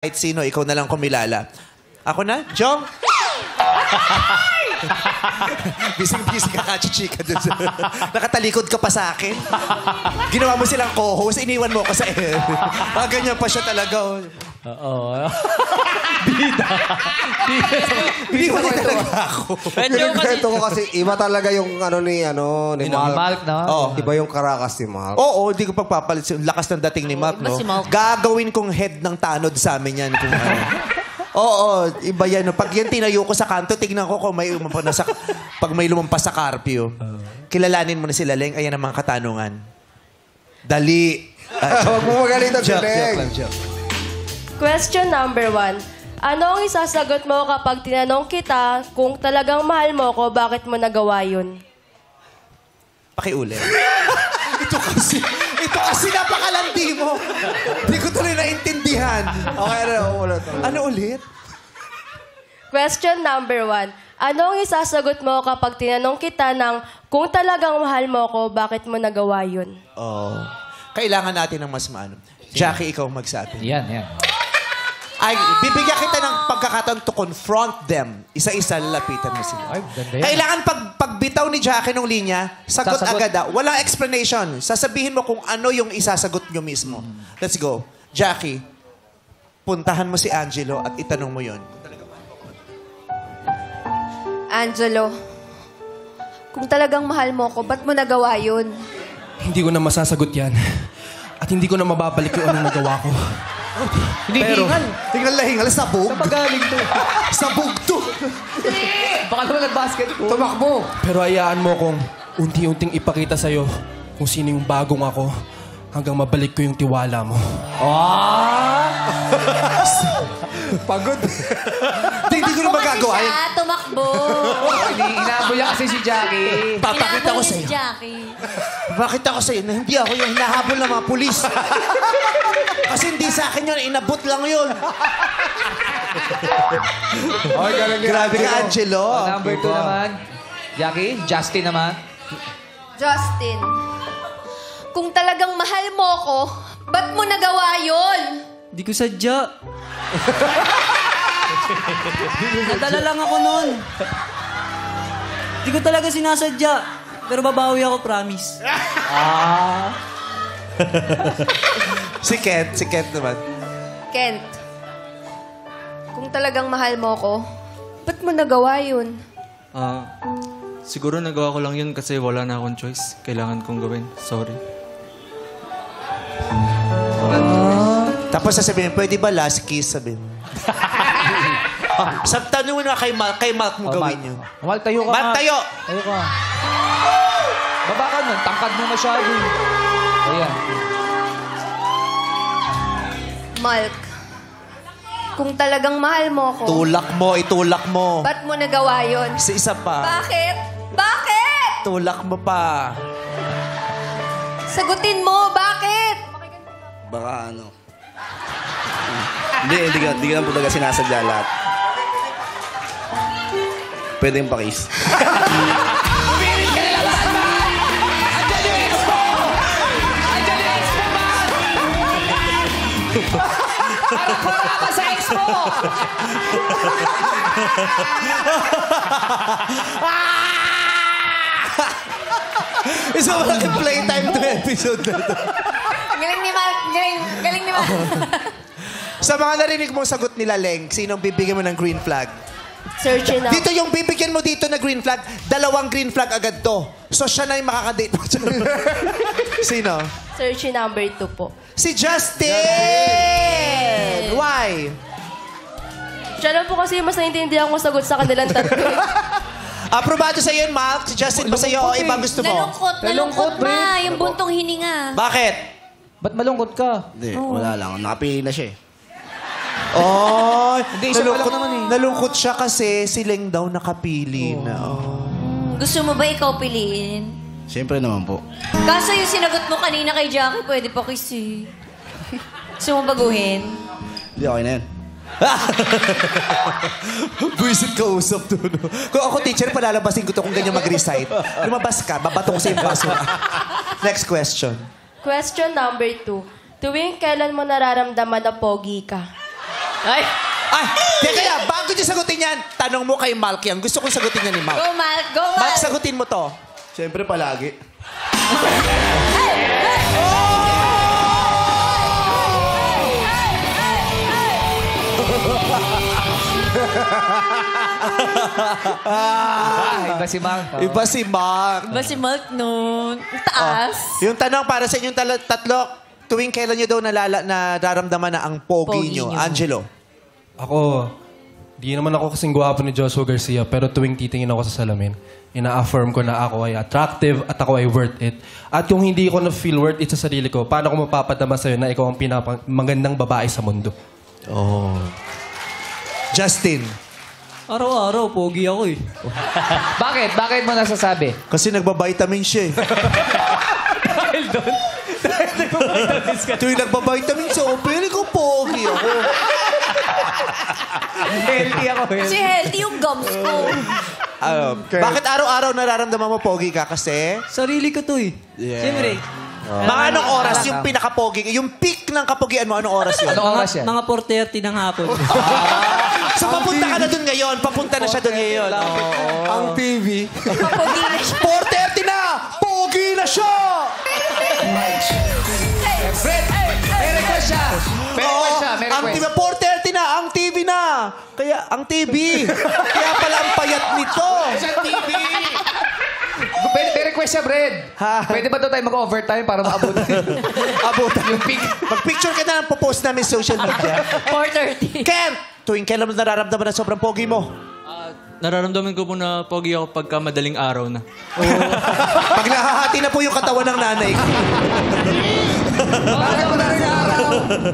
Kahit sino, ikaw na lang kumilala. Ako na? Jong? Bising-bising ka kachichika dun sa... Nakatalikod ka pa sa akin. Ginawa mo silang co-host, iniwan mo ko sa ganyan pa siya talaga. Oo. Iniwan niya talaga ako. Yung kwento ko kasi iba talaga yung ni Malk. Malk, no? Oh. Iba yung karakas ni Malk. Oo, hindi ko pagpapalit. Lakas ng dating ni Mark, no? Si Mark. Gagawin kong head ng tanod sa amin yan. Kung ano. Oo, iba yan. No? Pag yan tinayo ko sa kanto, tignan ko kung may pag may lumampas sa karpyo. Kilalanin mo na sila, Leng. Ayan ang mga katanungan. Dali. Huwag mo magaling ng Joke Leng. lang, joke. Question number 1. Ano ang isasagot mo kapag tinanong kita kung talagang mahal mo ko, bakit mo nagawa yun? Pakiulit. ito kasi napakalandi mo. Hindi ko tuloy naintindihan. Okay na, ulit. Ano ulit? Question number 1. Ano ang isasagot mo kapag tinanong kita ng kung talagang mahal mo ko, bakit mo nagawa yun? Oh. Kailangan natin ng mas maano. Jackie, ikaw magsabi. Yan. Ay, bibigyan kita ng pagkakataon to confront them. Isa-isa, lalapitan mo sila. Ay, ganda yan. Kailangan pagbitaw ni Jackie ng linya, sagot Sasagot. agad. Walang explanation. Sasabihin mo kung ano yung isasagot nyo mismo. Let's go. Jackie, puntahan mo si Angelo at itanong mo yon. Angelo, kung talagang mahal mo ko, ba't mo nagawa yun? Hindi ko na masasagot yan. At hindi ko na mababalik yung anong nagawa ko. Hindi hingal. Tingnan lang, hingal. Sabog. Saan pa galing to? Sabog to. Baka naman nag-basketball. Tumakbo. Pero hayaan mo kong unti-unting ipakita sa'yo kung sino yung bagong ako hanggang mabalik ko yung tiwala mo. Pagod. Hindi ko na magagawa yan. Tumakbo. Inaabo niya kasi si Jackie. Papakita ko Inaabol niya sa'yo. si Jackie. Bakit ako sa'yo na hindi ako yung hinahabol ng mga pulis? Kasi hindi sa akin yun, inabot lang yun. Okay, galing Grabe ka, Angelo. Number 2 naman. Jackie, Justin naman. Justin, kung talagang mahal mo ko, ba't mo nagawa yun? Di ko sadya. Nadala lang ako nun. Di ko talaga sinasadya. Pero babawi ako, promise. Si Kent naman. Kent, kung talagang mahal mo ko, ba't mo nagawa yun? Siguro nagawa ko lang yun kasi wala na akong choice. Kailangan kong gawin. Sorry. Tapos sasabihin, pwede ba last kiss? Sabihin mo. Tanong mo na kay Mark mo gawin yun. Mal, tayo ka. Mark, nga. tayo! Tayo ka. Baba ka nun. Tangkad mo masyado. Ayan. Malk, kung talagang mahal mo ko, Itulak mo. ba't mo nagawa yun? Isa pa. Bakit? Bakit? Tulak mo pa. Sagutin mo, bakit? Baka hindi ka na po talaga sinasadya lahat. Pwede yung pakis. Para ka sa expo! Isa mo lang playtime to episode na to. Galing ni Malk. Galing ni Malk. Sa mga narinig mong sagot nila, Leng, sinong bibigyan mo ng green flag? Searching na. Dito yung bibigyan mo dito na green flag, 2 green flag agad to. So siya na yung makakadate mo. Sino? Searching number 2 po. Si Justin! Why? Siya lang po kasi mas naiintindihan ko sagot sa kanilang tatlo. Aprobado sa yun, Mark. Si Justin ba sa'yo o iba gusto mo? Nalungkot na. Yung buntong hininga. Bakit? Ba't malungkot ka? Hindi, wala lang. Nakapili na siya eh. Oh, Hindi, isa pa lang naman eh. Nalungkot siya kasi si Leng daw nakapili na. Oh. Gusto mo ba ikaw piliin? Siyempre naman po. Kaso yung sinagot mo kanina kay Jackie, pwede pa kasi. Gusto mo baguhin? Hindi, okay na yan. Buisit ka usap doon. Kung ako teacher, palalabasin ko to kung ganyan mag-recite. Lumabas ka, babato ko sa yung baso. Next question. Question number 2. Tuwing kailan mo nararamdaman na pogi ka? Ay! Ay, kaya bago niyo sagutin yan, tanong mo kay Malk yan. Gusto kong sagutin yan ni Malk. Go, Mal! Go, Mal! Malk, sagutin mo to. Siyempre palagi. Iba si Mark. Iba si Malk. Ba si Malk nun? Ang taas. Yung tanong para sa inyong tatlo, tuwing kailan nyo daw nararamdaman na ang pogi Pogi nyo? nyo. Angelo. Ako, di naman ako kasing gwapo ni Joshua Garcia, pero tuwing titingin ako sa salamin, ina-affirm ko na ako ay attractive at ako ay worth it. At kung hindi ko na-feel worth it sa sarili ko, paano ko mapapatama sa'yo na ikaw ang magandang babae sa mundo? Oh. Justin. Araw-araw, pogi ako eh. Bakit? Bakit mo nasasabi? Kasi nagba-vitamin siya eh. Dahil doon. Tuwing nagba-vitamin siya, oh, pili ko pogi ako. Healthy ako. Kasi healthy yung gums ko. Bakit araw-araw nararamdaman mo pogi ka? Kasi Sarili ko to eh. Siyempre. mga anong oras yung pinaka-pogi? Yung peak ng kapogian mo, anong oras yun? Anong oras yan? Mga 4:30 ng hapon. So papunta ka na dun ngayon. Papunta na siya dun ngayon. Ang TV. Kapogi na siya. 4:30 na! Pogi na siya! Fred, may request siya. May request siya. May Ang TV, request. 4:30 na! Ang TV na! Kaya, ang TV. Kaya pala ang payat nito. May request siya, Fred. Ha? Pwede ba daw tayo mag-overtime para maabot? Abutan. Yung peak. Mag-picture ka na ng popost namin sa social media. 4:30. Ken! Tuwing kailan mo nararamdaman na sobrang pogi mo? Nararamdaman ko po na pogi ako pagka madaling araw na. Pag nahahati na po yung katawan ng nanay ko. Ano madaling araw?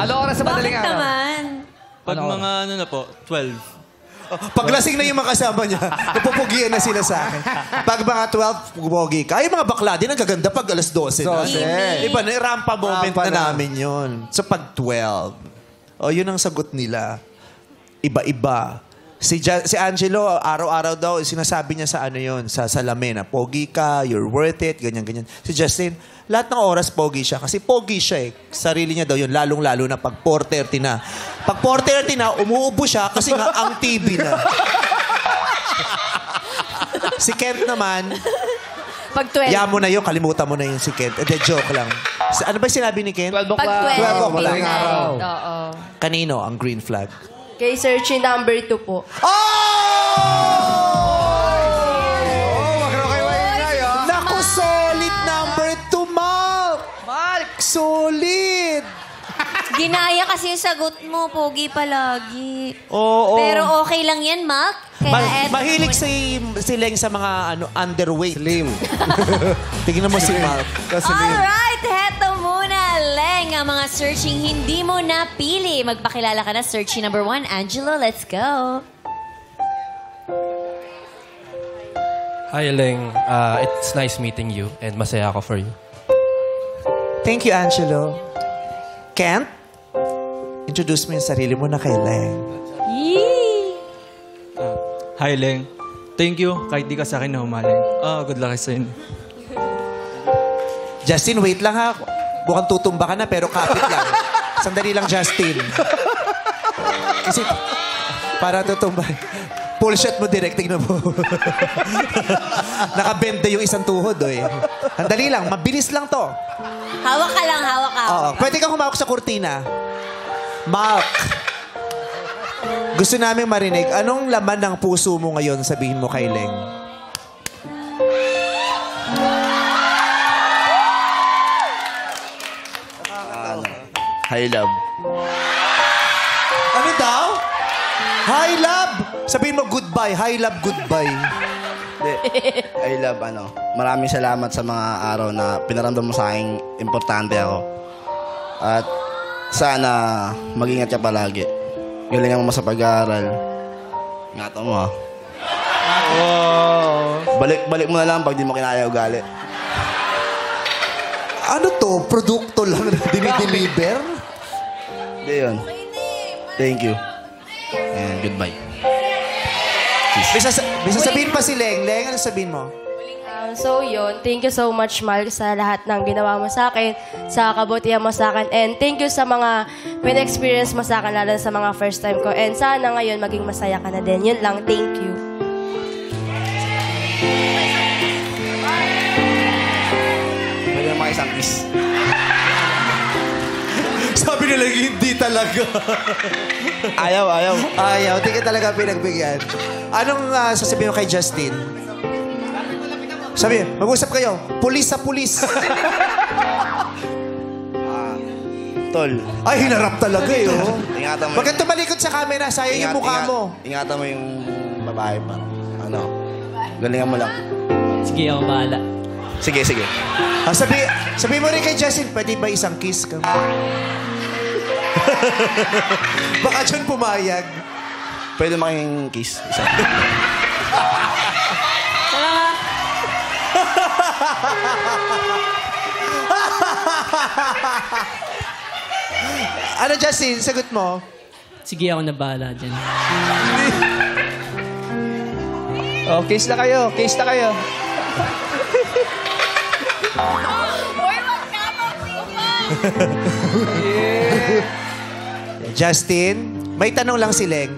Ano oras sa madaling Bakit araw? naman? Pag Ano? mga ano na po, 12. Pag lasing na yung mga kasama niya, napupugian na sila sa akin. Pag mga 12, pogi ka. Ay, mga bakla din, ang gaganda pag alas 12 na. 12. Iba na, rampa moment Rampa na na. namin yun. So pag 12, yun ang sagot nila. Iba-iba. Si Angelo, araw-araw daw, sinasabi niya sa ano yun, sa salamin, na pogi ka, you're worth it, ganyan-ganyan. Si Justin, lahat ng oras pogi siya. Kasi pogi siya eh. Sarili niya daw yun, lalong-lalo na pag 4:30 na. Pag 4:30 na, umuubo siya kasi nga ang TV na. Si Kent naman, Pag 12. mo na yun, kalimutan mo na yun si Kent. Joke lang. Ano ba sinabi ni Kent? 12 Pag o'clock. 12. madaling araw. Oo. Kanino ang green flag? Kay searching number 2 po. Wag na kayo maingay, ah. Naku, solid number 2, Mark! Mark! Solid! Ginaya kasi yung sagot mo, pogi palagi. Oo. Pero okay lang yan, Mac. Kaya Mahilig si Leng sa mga underweight. Slim. Tingnan mo si Mark. Alright, heto muna, Leng, ang mga searching hindi mo napili. Magpakilala ka na, searching number 1. Angelo, let's go. Hi, Leng. It's nice meeting you and masaya ako for you. Thank you, Angelo. Kent, introduce mo yung sarili mo na kay Leng. Yee! Hi, Leng. Thank you. Kahit di ka sa akin na humaling. Good luck sa inyo. Justin, wait lang ha. Mukhang tutumba ka na pero kapit lang. Sandali lang, Justin. Kasi para tutumba. Pull shot mo direct, tignan mo. Nakabenda yung isang tuhod, oy. Sandali lang, mabilis lang to. Hawak ka lang, hawak ka. Oo, pwede kang humawak sa kurtina. Mark, gusto namin marinig, anong laman ng puso mo ngayon, sabihin mo kay Leng? Hi, love. Ano daw? Hi, love! Sabihin mo goodbye. Hi, love, goodbye. Hindi. I love, maraming salamat sa mga araw na pinaramdam mo sa akin importante ako. At sana mag-ingat ka palagi. Galingan mo sa pag-aaral. Ingatan mo, ha? Balik mo na lang pag di mo kinaya ugali. Ano to? Produkto lang na dinideliver? Hindi yun. Thank you. And goodbye. May sasabihin pa si Leng. Leng, ano sabihin mo? So yun, thank you so much, Mal, sa lahat ng ginawa mo sa akin, sa kabutihan mo sa akin, and thank you sa mga pin-experience mo sa akin, lalo sa mga first time ko. And sana ngayon maging masaya ka na din. Yun lang, thank you. Pwede naman isang kiss. Sabi nila hindi talaga. Ayaw. Ayaw, di ka talaga pinagbigyan. Anong sasabihin mo kay Justin? Sabi, mag-usap kayo. Pulis sa pulis. Tol. Ay, hinarap talaga eh. Oh. Ingatan mo. Huwag kang tumalikod sa camera. Sayang yung mukha mo. Ingatan mo yung babae pa. Ano? Galingan mo lang. Sige, ako bahala. Sige. Sabi mo rin kay Justin, pwede ba isang kiss ka? Baka dyan pumayag. Pwede making kiss. Isa. Ano, Justin? Sagot mo. Sige, ako na bahala dyan. Oh, case na kayo. Justin, may tanong lang si Leng.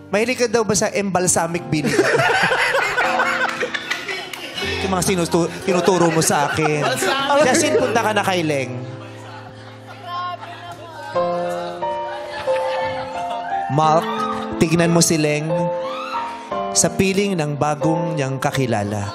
Mahilig ka daw ba sa embalsamic vinegar? Yung mga tinuturo mo sa akin. Justin, punta ka na kay Leng. Mark, tignan mo si Leng sa piling ng bagong niyang kakilala.